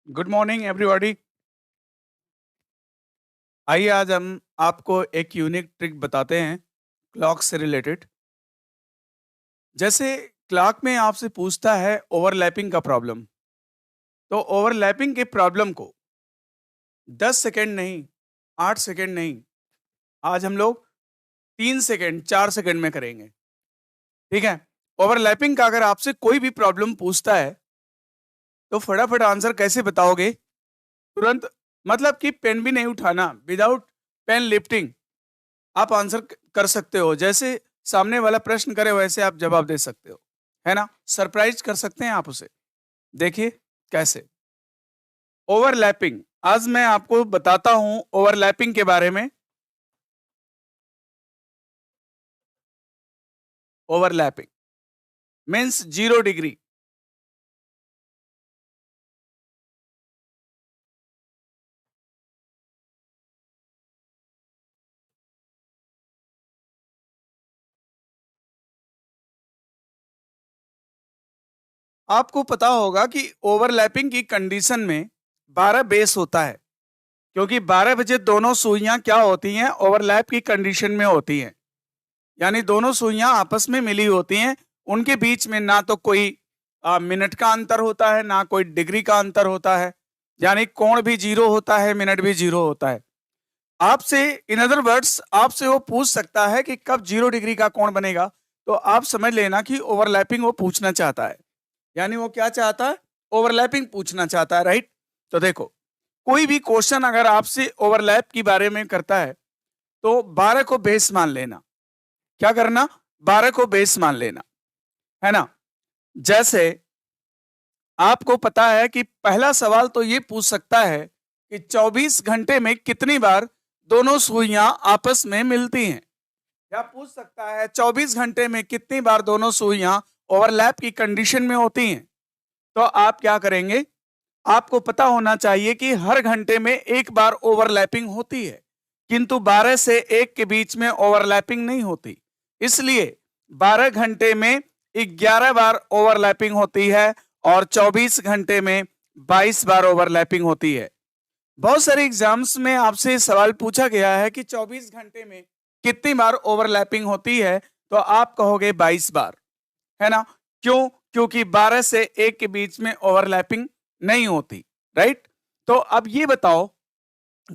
Good morning everybody. आइए आज हम आपको एक यूनिक ट्रिक बताते हैं क्लॉक से रिलेटेड। जैसे क्लॉक में आपसे पूछता है ओवरलैपिंग का प्रॉब्लम, तो ओवरलैपिंग के प्रॉब्लम को 10 सेकंड नहीं, 8 सेकंड नहीं, आज हम लोग 3 सेकंड 4 सेकंड में करेंगे। ठीक है। ओवरलैपिंग का अगर आपसे कोई भी प्रॉब्लम पूछता है तो फटाफट आंसर कैसे बताओगे? तुरंत, मतलब कि पेन भी नहीं उठाना, विदाउट पेन लिफ्टिंग आप आंसर कर सकते हो। जैसे सामने वाला प्रश्न करे वैसे आप जवाब दे सकते हो, है ना? सरप्राइज कर सकते हैं आप उसे। देखिए कैसे। ओवरलैपिंग, आज मैं आपको बताता हूं ओवरलैपिंग के बारे में। Overlapping means 0 degree. आपको पता होगा कि ओवरलैपिंग की कंडीशन में 12 बेस होता है, क्योंकि 12 बजे दोनों सुइयां क्या होती हैं? ओवरलैप की कंडीशन में होती हैं। यानी दोनों सुइयां आपस में मिली होती हैं। उनके बीच में ना तो कोई मिनट का अंतर होता है, ना कोई डिग्री का अंतर होता है। यानी कोण भी 0 होता है, मिनट भी 0 होता है। आपसे, इन अदर वर्ड्स, आपसे वो पूछ सकता है कि कब 0 डिग्री का कोण बनेगा, तो आप समझ लेना कि ओवरलैपिंग वो पूछना चाहता है। यानी वो क्या चाहता है? ओवरलैपिंग पूछना चाहता है, राइट? तो देखो, कोई भी क्वेश्चन अगर आपसे ओवरलैप के बारे में करता है तो 12 को बेस मान लेना। क्या करना? 12 को बेस मान लेना, है ना? जैसे आपको पता है कि पहला सवाल तो ये पूछ सकता है कि 24 घंटे में कितनी बार दोनों सुइयां आपस में मिलती हैं। या पूछ सकता है 24 घंटे में कितनी बार दोनों सुइयां ओवरलैप की कंडीशन में होती हैं। तो आप क्या करेंगे? आपको पता होना चाहिए कि हर घंटे में एक बार ओवरलैपिंग होती है, किंतु 12 से 1 के बीच में ओवरलैपिंग नहीं होती। इसलिए 12 घंटे में 11 बार ओवरलैपिंग होती है और 24 घंटे में 22 बार ओवरलैपिंग होती है। बहुत सारे एग्जाम्स में आपसे सवाल पूछा गया है कि 24 घंटे में कितनी बार ओवरलैपिंग होती है, तो आप कहोगे 22 बार, है ना? क्यों? क्योंकि 12 से 1 के बीच में ओवरलैपिंग नहीं होती, राइट? तो अब ये बताओ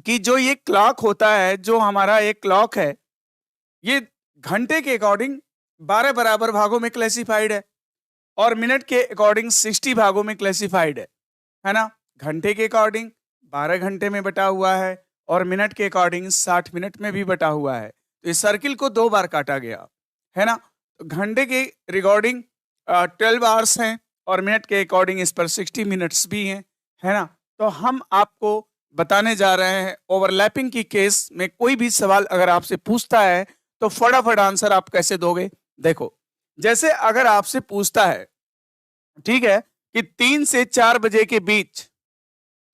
कि जो ये क्लॉक होता है, जो हमारा एक क्लॉक है, ये घंटे के अकॉर्डिंग 12 बराबर भागों में क्लासिफाइड है और मिनट के अकॉर्डिंग 60 भागों में क्लासिफाइड है ना? घंटे के अकॉर्डिंग 12 घंटे में बटा हुआ है और मिनट के अकॉर्डिंग 60 मिनट में भी बटा हुआ है। तो इस सर्किल को 2 बार काटा गया, है ना? तो घंटे के रिकॉर्डिंग 12 आवर्स हैं और मिनट के अकॉर्डिंग इस पर 60 मिनट्स भी हैं, है ना? तो हम आपको बताने जा रहे हैं ओवरलैपिंग की केस में कोई भी सवाल अगर आपसे पूछता है तो फटाफट आंसर आप कैसे दोगे? देखो, जैसे अगर आपसे पूछता है, ठीक है, कि 3 से 4 बजे के बीच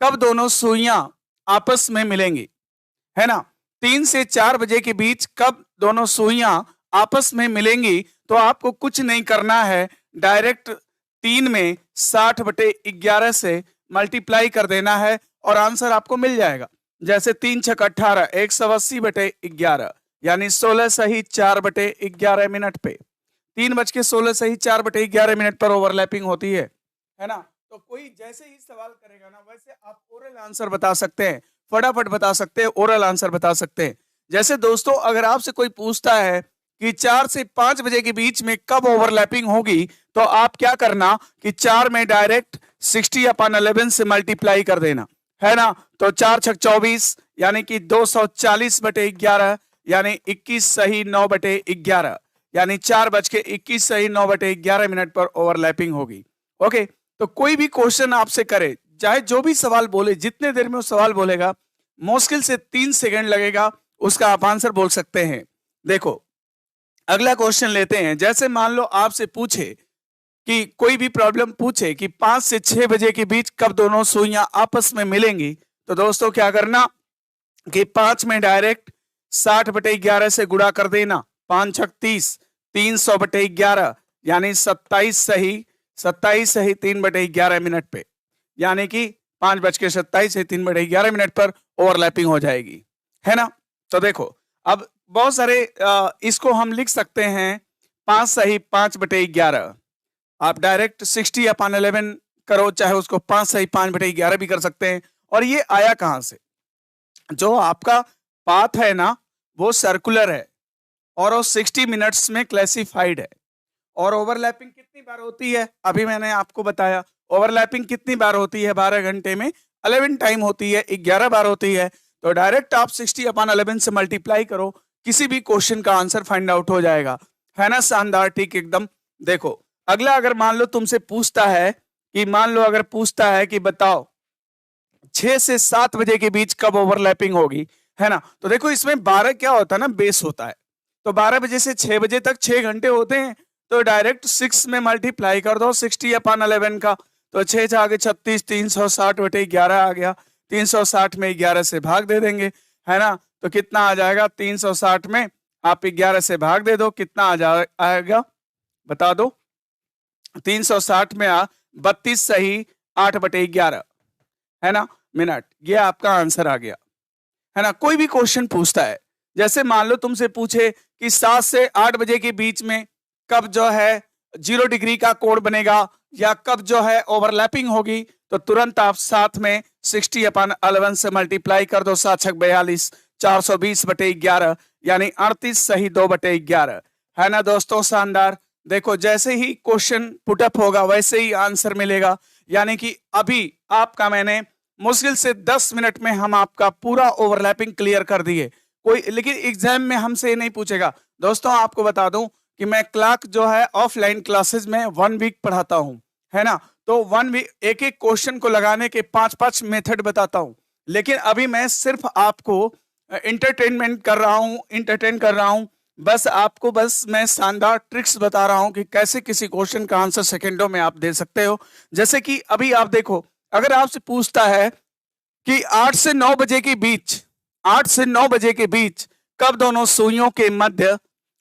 कब दोनों सुइयां आपस में मिलेंगी, है ना? 3 से 4 बजे के बीच कब दोनों सुइयां आपस में मिलेंगी, तो आपको कुछ नहीं करना है, डायरेक्ट 3 में 60/11 से मल्टीप्लाई कर देना है और आंसर आपको मिल जाएगा। जैसे 3 छक 18, 180/11, यानी 16 सही 4/11 मिनट पे 3:16 सही 4/11 मिनट पर ओवरलैपिंग होती है ना? तो कोई जैसे ही सवाल करेगा ना, वैसे आप ओरल आंसर बता सकते हैं, फटाफट बता सकते हैं, ओरल आंसर बता सकते हैं। जैसे दोस्तों, अगर आपसे कोई पूछता है कि 4 से 5 बजे के बीच में कब ओवरलैपिंग होगी, तो आप क्या करना कि 4 में डायरेक्ट 60/11 से मल्टीप्लाई कर देना, है ना? तो 4 छक 24, यानी कि 240/11, यानी 21 सही 9/11, यानी 4:21 सही 9/11 मिनट पर ओवरलैपिंग होगी। ओके, तो कोई भी क्वेश्चन आपसे करे, चाहे जो भी सवाल बोले, जितने देर में वो सवाल बोलेगा, मुश्किल से 3 सेकंड लगेगा, उसका आप आंसर बोल सकते हैं। देखो, अगला क्वेश्चन लेते हैं। जैसे मान लो आपसे पूछे कि कोई भी प्रॉब्लम पूछे कि 5 से 6 बजे के बीच कब दोनों सुइयां आपस में मिलेंगी, तो दोस्तों क्या करना कि 5 में डायरेक्ट 60/11 से गुणा कर देना, 5 छक 30, 300/11, यानी 27 सही 3/11 मिनट पे, यानी कि 5:27 से 3:11 पर ओवरलैपिंग हो जाएगी, है ना। तो देखो अब बहुत सारे इसको हम लिख सकते हैं 5 सही 5/11। आप डायरेक्ट 60/11 करो, चाहे उसको 5 सही 5/11 भी कर सकते हैं। और ये आया कहां से? जो आपका पाथ है ना वो सर्कुलर है और वो 60 मिनट्स में क्लासिफाइड है। और ओवरलैपिंग कितनी बार होती है? अभी मैंने आपको बताया ओवरलैपिंग कितनी बार होती है 12 घंटे में? 11 टाइम होती है, 11 बार होती है। तो डायरेक्ट आप 60/11 से मल्टीप्लाई करो, किसी भी क्वेश्चन का आंसर फाइंड आउट हो जाएगा, है ना। शानदार, ठीक एकदम। देखो अगला, अगर मान लो तुमसे पूछता है कि अगर पूछता है कि बताओ 6 से 7 बजे के बीच कब ओवरलैपिंग होगी, है ना। तो देखो इसमें 12 क्या होता है ना, बेस होता है। तो 12 बजे से 6 बजे तक 6 घंटे होते हैं। तो डायरेक्ट 6 में मल्टीप्लाई कर दो 60/11 का। तो 6 से आगे 36, 360/11 आ गया। 360 में 11 से भाग दे देंगे, है ना। तो कितना आ जाएगा? 360 में आप 11 से भाग दे दो, कितना आएगा बता दो। 360 में 32 सही 8/11, है ना, मिनट। ये आपका आंसर आ गया, है ना। कोई भी क्वेश्चन पूछता है, जैसे मान लो तुमसे पूछे कि 7 से 8 बजे के बीच में कब जो है 0 डिग्री का कोण बनेगा या कब जो है ओवरलैपिंग होगी, तो तुरंत आप साथ में 60/11 से मल्टीप्लाई कर दो। 7 छक 42, 420/11 यानी 38 सही 2/11, है ना दोस्तों। शानदार। देखो जैसे ही क्वेश्चन पुटअप होगा वैसे ही आंसर मिलेगा। यानी कि अभी आपका मैंने मुश्किल से 10 मिनट में हम आपका पूरा ओवरलैपिंग क्लियर कर दिए। कोई लेकिन एग्जाम में हमसे ये नहीं पूछेगा। दोस्तों आपको बता दूं कि मैं क्लार्क जो है ऑफलाइन क्लासेस में 1 वीक पढ़ाता हूं, है ना। तो 1 वीक एक एक क्वेश्चन को लगाने के 5-5 मेथड बताता हूं। लेकिन अभी मैं सिर्फ आपको एंटरटेन कर रहा हूं। बस मैं शानदार ट्रिक्स बता रहा हूं कि कैसे किसी क्वेश्चन का आंसर सेकंडों में आप दे सकते हो। जैसे कि अभी आप देखो, अगर आपसे पूछता है कि 8 से 9 बजे के बीच कब दोनों सुइयों के मध्य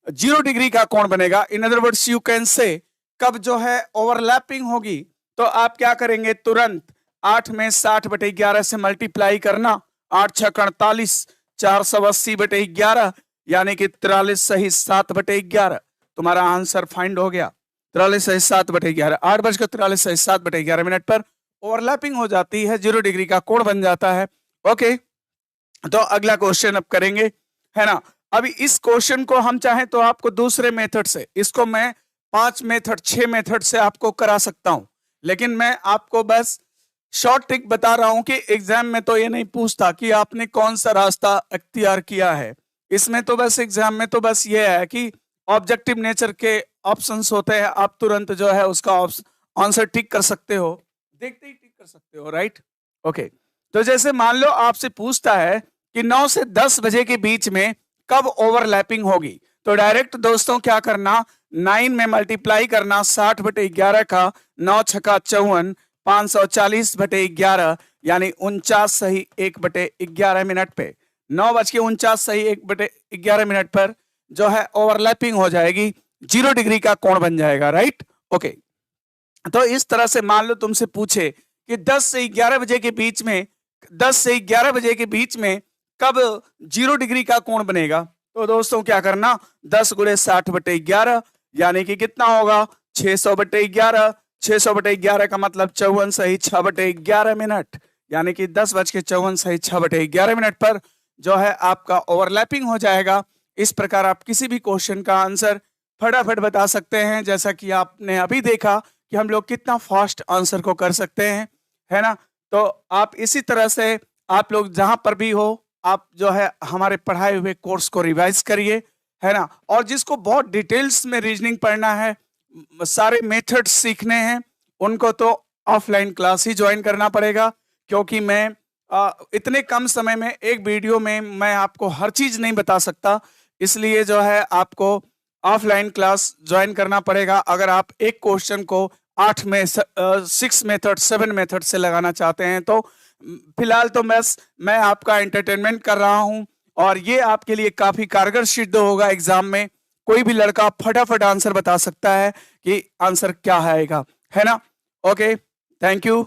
0 डिग्री का कोण बनेगा, in other words you can say कब जो है ओवरलैपिंग होगी, तो आप क्या करेंगे? तुरंत 8 में 60/11 से मल्टीप्लाई करना। 8 छक 48, 480/11 यानी कि 43 सही 7/11। तुम्हारा आंसर फाइंड हो गया। 43 सही 7/11, 8:43 सही 7/11 मिनट पर ओवरलैपिंग हो जाती है, 0 डिग्री का कोण बन जाता है। ओके, तो अगला क्वेश्चन अब करेंगे, है ना। अभी इस क्वेश्चन को हम चाहें तो आपको दूसरे मेथड से, इसको मैं 6 मेथड से आपको करा सकता हूं। लेकिन मैं आपको बस शॉर्ट ट्रिक बता रहा हूं कि एग्जाम में तो ये नहीं पूछता कि आपने कौन सा रास्ता अख्तियार किया है। इसमें तो बस एग्जाम में तो बस ये है कि ऑब्जेक्टिव नेचर के ऑप्शंस होते हैं, आप तुरंत जो है उसका आंसर टिक कर सकते हो, देखते ही टिक कर सकते हो, राइट। ओके, तो जैसे मान लो आपसे पूछता है कि 9 से 10 बजे के बीच में कब ओवरलैपिंग होगी, तो डायरेक्ट दोस्तों क्या करना, 9 में मल्टीप्लाई करना 60/11 का। 9 छका 54, 540/11 यानी 49 सही 1/11 मिनट पे। 9:49 सही 1/11 मिनट पर जो है ओवरलैपिंग हो जाएगी, 0 डिग्री का कोण बन जाएगा, राइट। ओके, तो इस तरह से मान लो तुमसे पूछे कि 10 से 11 बजे के बीच में कब 0 डिग्री का कोण बनेगा, तो दोस्तों क्या करना, 10 × 60/11 यानी कि कितना होगा 600/11। 600/11 का मतलब 54 सही 6/11 मिनट, यानी कि 10:54 सही 6/11 मिनट पर जो है आपका ओवरलैपिंग हो जाएगा। इस प्रकार आप किसी भी क्वेश्चन का आंसर फटाफट बता सकते हैं, जैसा कि आपने अभी देखा कि हम लोग कितना फास्ट आंसर को कर सकते हैं, है ना। तो आप इसी तरह से आप लोग जहां पर भी हो, आप जो है हमारे पढ़ाए हुए कोर्स को रिवाइज करिए, है ना। और जिसको बहुत डिटेल्स में रीजनिंग पढ़ना है, सारे मेथड्स सीखने हैं, उनको तो ऑफलाइन क्लास ही ज्वाइन करना पड़ेगा, क्योंकि मैं इतने कम समय में एक वीडियो में मैं आपको हर चीज नहीं बता सकता। इसलिए जो है आपको ऑफलाइन क्लास ज्वाइन करना पड़ेगा। अगर आप एक क्वेश्चन को 6 मेथड 7 मेथड से लगाना चाहते हैं, तो फिलहाल तो बस मैं आपका एंटरटेनमेंट कर रहा हूं, और ये आपके लिए काफी कारगर सिद्ध होगा एग्जाम में। कोई भी लड़का फटाफट आंसर बता सकता है कि आंसर क्या आएगा, है ना। Okay, thank you.